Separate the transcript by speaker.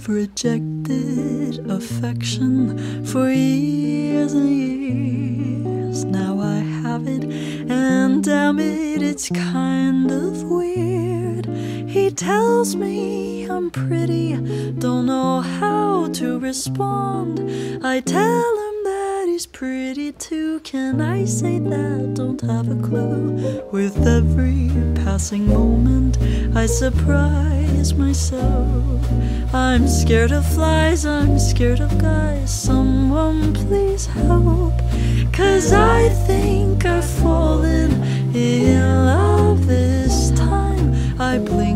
Speaker 1: I've rejected affection for years and years. Now I have it, and damn it, it's kind of weird. He tells me I'm pretty, don't know how to respond. I tell him that he's pretty too. Can I say that? Don't have a clue. With every passing moment, I surprise myself. I'm scared of flies, I'm scared of guys. Someone please help, 'cause I think I've fallen in love this time. I blink